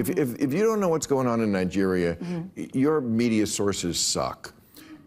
If you don't know what's going on in Nigeria, your media sources suck.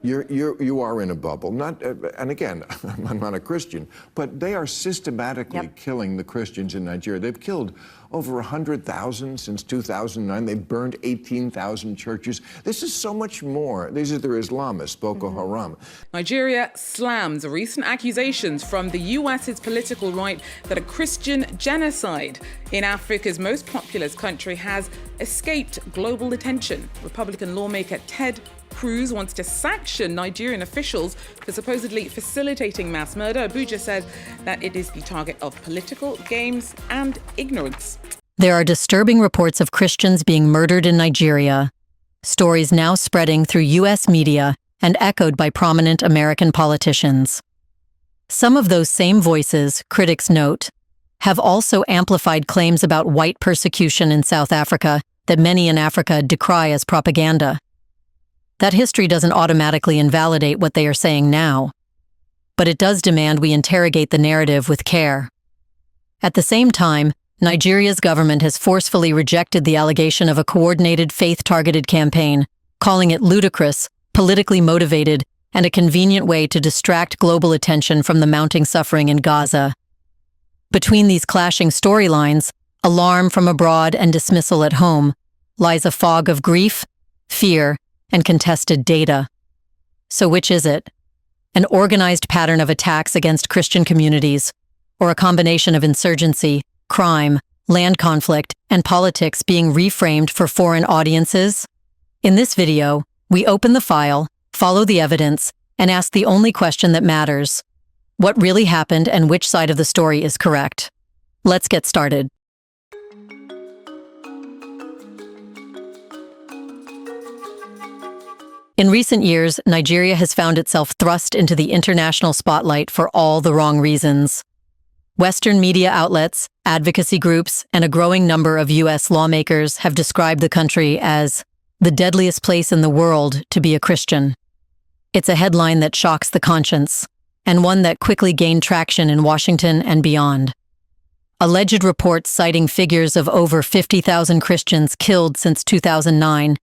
You are in a bubble. And again, I'm not a Christian, but they are systematically killing the Christians in Nigeria. They've killed over 100,000 since 2009. They've burned 18,000 churches. This is so much more. These are their Islamists, Boko Haram. Nigeria slams recent accusations from the US's political right that a Christian genocide in Africa's most populous country has escaped global attention. Republican lawmaker Ted Cruz wants to sanction Nigerian officials for supposedly facilitating mass murder. Abuja says that it is the target of political games and ignorance. There are disturbing reports of Christians being murdered in Nigeria. Stories now spreading through U.S. media and echoed by prominent American politicians. Some of those same voices, critics note, have also amplified claims about white persecution in South Africa that many in Africa decry as propaganda. That history doesn't automatically invalidate what they are saying now, but it does demand we interrogate the narrative with care. At the same time, Nigeria's government has forcefully rejected the allegation of a coordinated faith-targeted campaign, calling it ludicrous, politically motivated, and a convenient way to distract global attention from the mounting suffering in Gaza. Between these clashing storylines, alarm from abroad and dismissal at home, lies a fog of grief, fear, and contested data. So which is it? An organized pattern of attacks against Christian communities, or a combination of insurgency, crime, land conflict, and politics being reframed for foreign audiences? In this video, we open the file, follow the evidence, and ask the only question that matters: what really happened and which side of the story is correct? Let's get started. In recent years, Nigeria has found itself thrust into the international spotlight for all the wrong reasons. Western media outlets, advocacy groups, and a growing number of U.S. lawmakers have described the country as the deadliest place in the world to be a Christian. It's a headline that shocks the conscience, and one that quickly gained traction in Washington and beyond. Alleged reports citing figures of over 50,000 Christians killed since 2009,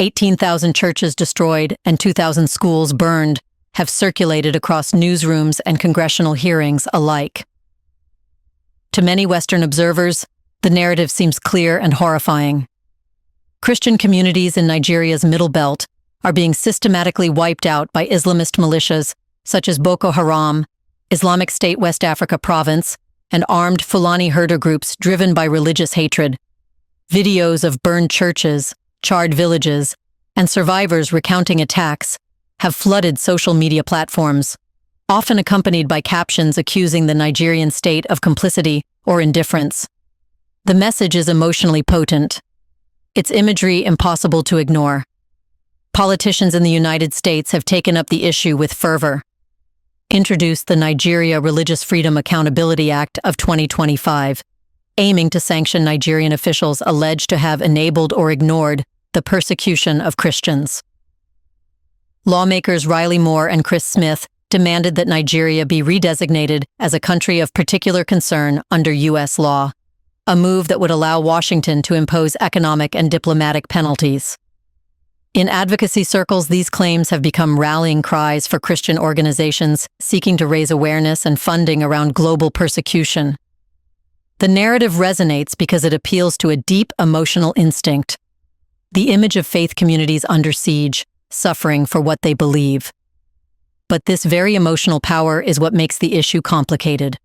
18,000 churches destroyed, and 2,000 schools burned have circulated across newsrooms and congressional hearings alike. To many Western observers, the narrative seems clear and horrifying. Christian communities in Nigeria's Middle Belt are being systematically wiped out by Islamist militias such as Boko Haram, Islamic State West Africa Province, and armed Fulani herder groups driven by religious hatred. Videos of burned churches, charred villages, and survivors recounting attacks have flooded social media platforms, often accompanied by captions accusing the Nigerian state of complicity or indifference. The message is emotionally potent. Its imagery impossible to ignore. Politicians in the United States have taken up the issue with fervor. Introduced the Nigeria Religious Freedom Accountability Act of 2025, aiming to sanction Nigerian officials alleged to have enabled or ignored the persecution of Christians. Lawmakers Riley Moore and Chris Smith demanded that Nigeria be redesignated as a country of particular concern under U.S. law, a move that would allow Washington to impose economic and diplomatic penalties. In advocacy circles, these claims have become rallying cries for Christian organizations seeking to raise awareness and funding around global persecution. The narrative resonates because it appeals to a deep emotional instinct: the image of faith communities under siege, suffering for what they believe. But this very emotional power is what makes the issue complicated.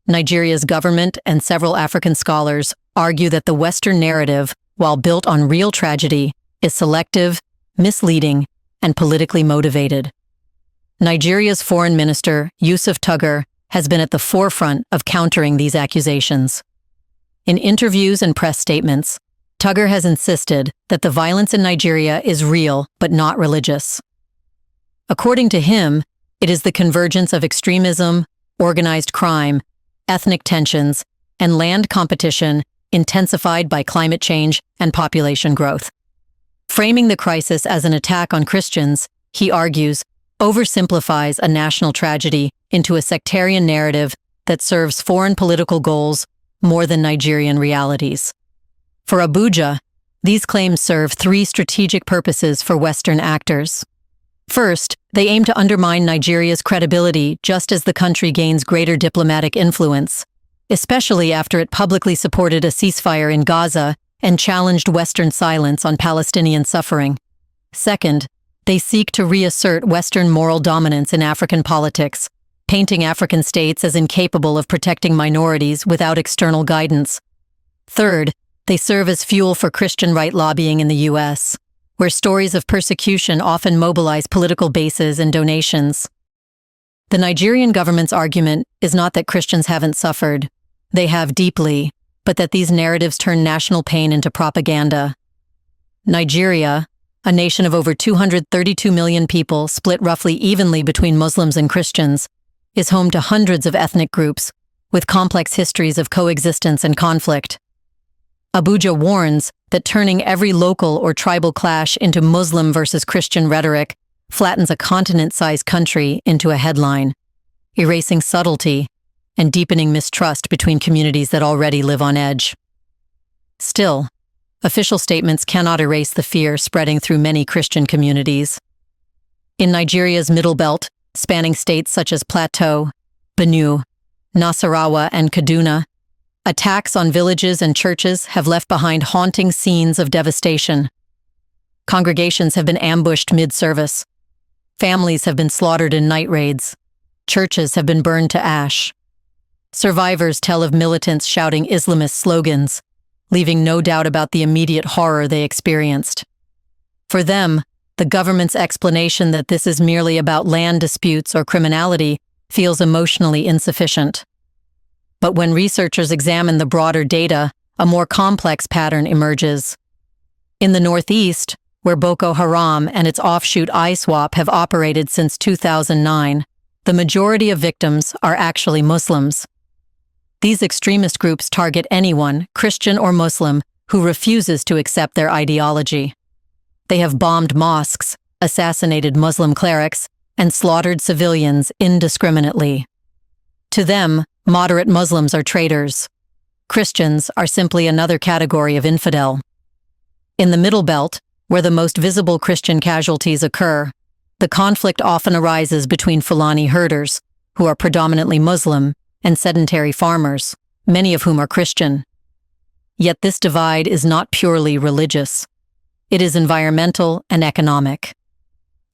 Nigeria's government and several African scholars argue that the Western narrative, while built on real tragedy, is selective, misleading, and politically motivated. Nigeria's Foreign Minister, Yusuf Tuggar, has been at the forefront of countering these accusations. In interviews and press statements, Tuggar has insisted that the violence in Nigeria is real but not religious. According to him, it is the convergence of extremism, organized crime, ethnic tensions, and land competition intensified by climate change and population growth. Framing the crisis as an attack on Christians, he argues, oversimplifies a national tragedy into a sectarian narrative that serves foreign political goals more than Nigerian realities. For Abuja, these claims serve three strategic purposes for Western actors. First, they aim to undermine Nigeria's credibility just as the country gains greater diplomatic influence, especially after it publicly supported a ceasefire in Gaza and challenged Western silence on Palestinian suffering. Second, they seek to reassert Western moral dominance in African politics, painting African states as incapable of protecting minorities without external guidance. Third, they serve as fuel for Christian right lobbying in the U.S., where stories of persecution often mobilize political bases and donations. The Nigerian government's argument is not that Christians haven't suffered. They have deeply, but that these narratives turn national pain into propaganda. Nigeria, a nation of over 232 million people split roughly evenly between Muslims and Christians, is home to hundreds of ethnic groups with complex histories of coexistence and conflict. Abuja warns that turning every local or tribal clash into Muslim versus Christian rhetoric flattens a continent-sized country into a headline, erasing subtlety and deepening mistrust between communities that already live on edge. Still, official statements cannot erase the fear spreading through many Christian communities. In Nigeria's Middle Belt, spanning states such as Plateau, Benue, Nasarawa, and Kaduna, attacks on villages and churches have left behind haunting scenes of devastation. Congregations have been ambushed mid-service. Families have been slaughtered in night raids. Churches have been burned to ash. Survivors tell of militants shouting Islamist slogans, leaving no doubt about the immediate horror they experienced. For them, the government's explanation that this is merely about land disputes or criminality feels emotionally insufficient. But when researchers examine the broader data, a more complex pattern emerges. In the Northeast, where Boko Haram and its offshoot ISWAP have operated since 2009, the majority of victims are actually Muslims. These extremist groups target anyone, Christian or Muslim, who refuses to accept their ideology. They have bombed mosques, assassinated Muslim clerics, and slaughtered civilians indiscriminately. To them, moderate Muslims are traitors. Christians are simply another category of infidel. In the Middle Belt, where the most visible Christian casualties occur, the conflict often arises between Fulani herders, who are predominantly Muslim, and sedentary farmers, many of whom are Christian. Yet this divide is not purely religious. It is environmental and economic.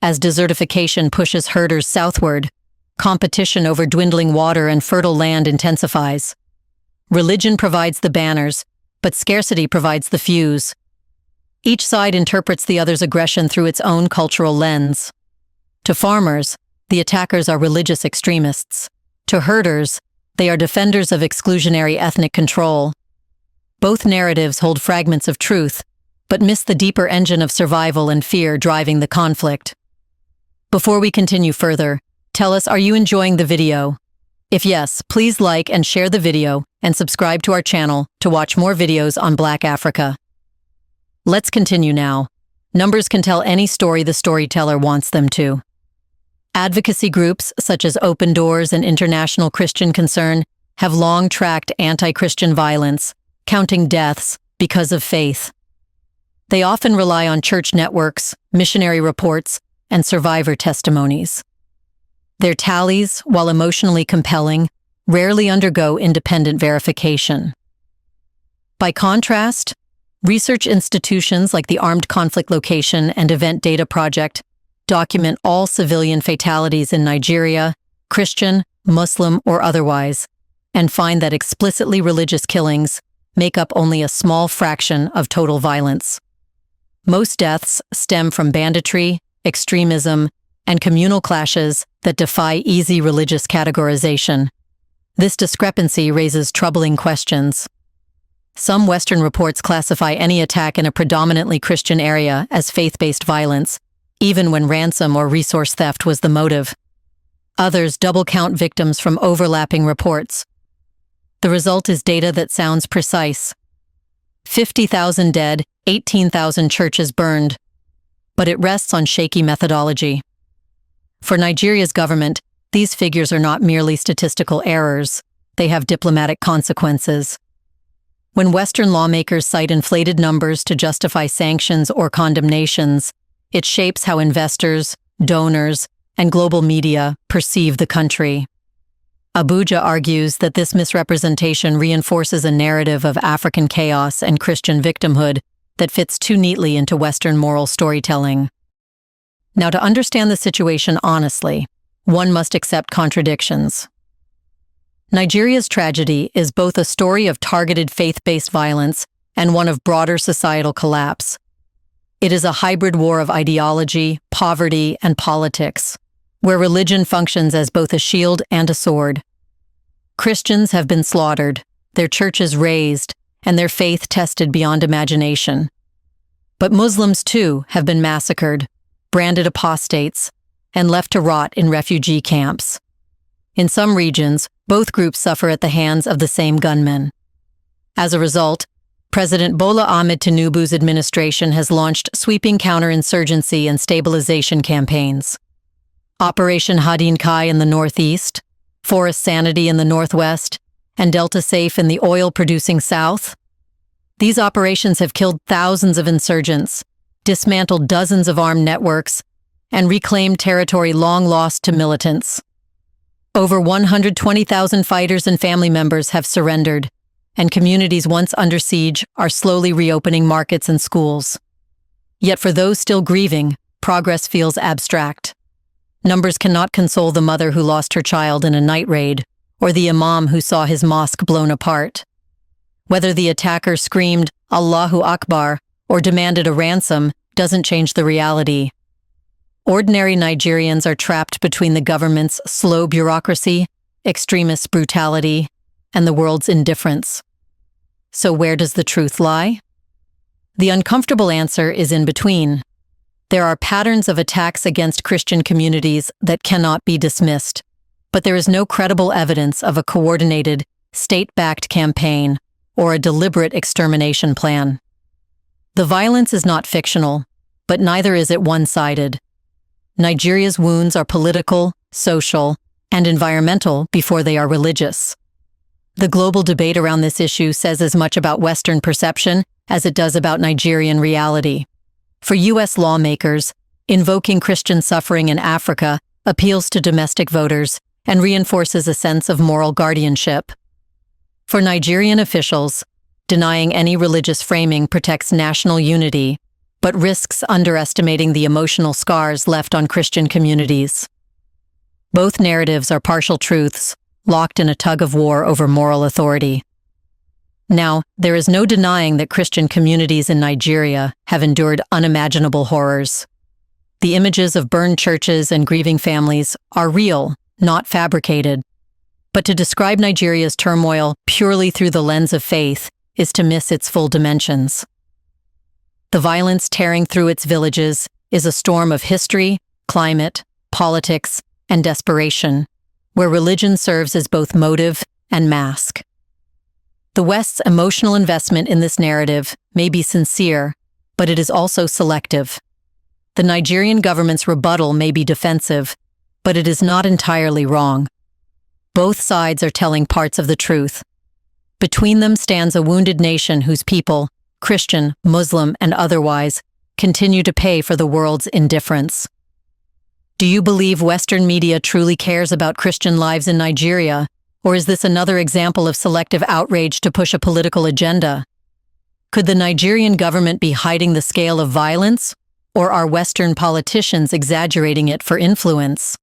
As desertification pushes herders southward, competition over dwindling water and fertile land intensifies. Religion provides the banners, but scarcity provides the fuse. Each side interprets the other's aggression through its own cultural lens. To farmers, the attackers are religious extremists. To herders, they are defenders of exclusionary ethnic control. Both narratives hold fragments of truth, but miss the deeper engine of survival and fear driving the conflict. Before we continue further, tell us, are you enjoying the video? If yes, please like and share the video and subscribe to our channel to watch more videos on Black Africa. Let's continue now. Numbers can tell any story the storyteller wants them to. Advocacy groups such as Open Doors and International Christian Concern have long tracked anti-Christian violence, counting deaths because of faith. They often rely on church networks, missionary reports, and survivor testimonies. Their tallies, while emotionally compelling, rarely undergo independent verification. By contrast, research institutions like the Armed Conflict Location and Event Data Project document all civilian fatalities in Nigeria, Christian, Muslim, or otherwise, and find that explicitly religious killings make up only a small fraction of total violence. Most deaths stem from banditry, extremism, and communal clashes that defy easy religious categorization. This discrepancy raises troubling questions. Some Western reports classify any attack in a predominantly Christian area as faith-based violence, even when ransom or resource theft was the motive. Others double-count victims from overlapping reports. The result is data that sounds precise. 50,000 dead, 18,000 churches burned. But it rests on shaky methodology. For Nigeria's government, these figures are not merely statistical errors. They have diplomatic consequences. When Western lawmakers cite inflated numbers to justify sanctions or condemnations, it shapes how investors, donors, and global media perceive the country. Abuja argues that this misrepresentation reinforces a narrative of African chaos and Christian victimhood that fits too neatly into Western moral storytelling. Now, to understand the situation honestly, one must accept contradictions. Nigeria's tragedy is both a story of targeted faith-based violence and one of broader societal collapse. It is a hybrid war of ideology, poverty, and politics, where religion functions as both a shield and a sword. Christians have been slaughtered, their churches razed, and their faith tested beyond imagination. But Muslims, too, have been massacred, branded apostates, and left to rot in refugee camps. In some regions, both groups suffer at the hands of the same gunmen. As a result, President Bola Ahmed Tinubu's administration has launched sweeping counterinsurgency and stabilization campaigns. Operation Hadin Kai in the northeast, Forest Sanity in the northwest, and Delta Safe in the oil-producing south. These operations have killed thousands of insurgents, dismantled dozens of armed networks, and reclaimed territory long lost to militants. Over 120,000 fighters and family members have surrendered, and communities once under siege are slowly reopening markets and schools. Yet for those still grieving, progress feels abstract. Numbers cannot console the mother who lost her child in a night raid, or the imam who saw his mosque blown apart. Whether the attacker screamed, "Allahu Akbar," or demanded a ransom doesn't change the reality. Ordinary Nigerians are trapped between the government's slow bureaucracy, extremist brutality, and the world's indifference. So where does the truth lie? The uncomfortable answer is in between. There are patterns of attacks against Christian communities that cannot be dismissed, but there is no credible evidence of a coordinated, state-backed campaign or a deliberate extermination plan. The violence is not fictional, but neither is it one-sided. Nigeria's wounds are political, social, and environmental before they are religious. The global debate around this issue says as much about Western perception as it does about Nigerian reality. For U.S. lawmakers, invoking Christian suffering in Africa appeals to domestic voters and reinforces a sense of moral guardianship. For Nigerian officials, denying any religious framing protects national unity, but risks underestimating the emotional scars left on Christian communities. Both narratives are partial truths, locked in a tug-of-war over moral authority. Now, there is no denying that Christian communities in Nigeria have endured unimaginable horrors. The images of burned churches and grieving families are real, not fabricated. But to describe Nigeria's turmoil purely through the lens of faith is to miss its full dimensions. The violence tearing through its villages is a storm of history, climate, politics, and desperation, where religion serves as both motive and mask. The West's emotional investment in this narrative may be sincere, but it is also selective. The Nigerian government's rebuttal may be defensive, but it is not entirely wrong. Both sides are telling parts of the truth. Between them stands a wounded nation whose people, Christian, Muslim, and otherwise, continue to pay for the world's indifference. Do you believe Western media truly cares about Christian lives in Nigeria, or is this another example of selective outrage to push a political agenda? Could the Nigerian government be hiding the scale of violence, or are Western politicians exaggerating it for influence?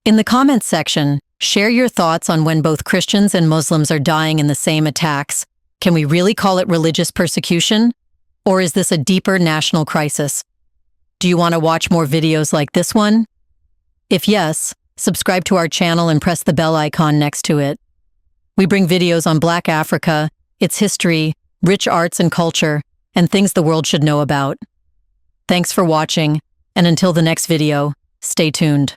In the comments section, share your thoughts on when both Christians and Muslims are dying in the same attacks. Can we really call it religious persecution? Or is this a deeper national crisis? Do you want to watch more videos like this one? If yes, subscribe to our channel and press the bell icon next to it. We bring videos on Black Africa, its history, rich arts and culture, and things the world should know about. Thanks for watching, and until the next video, stay tuned.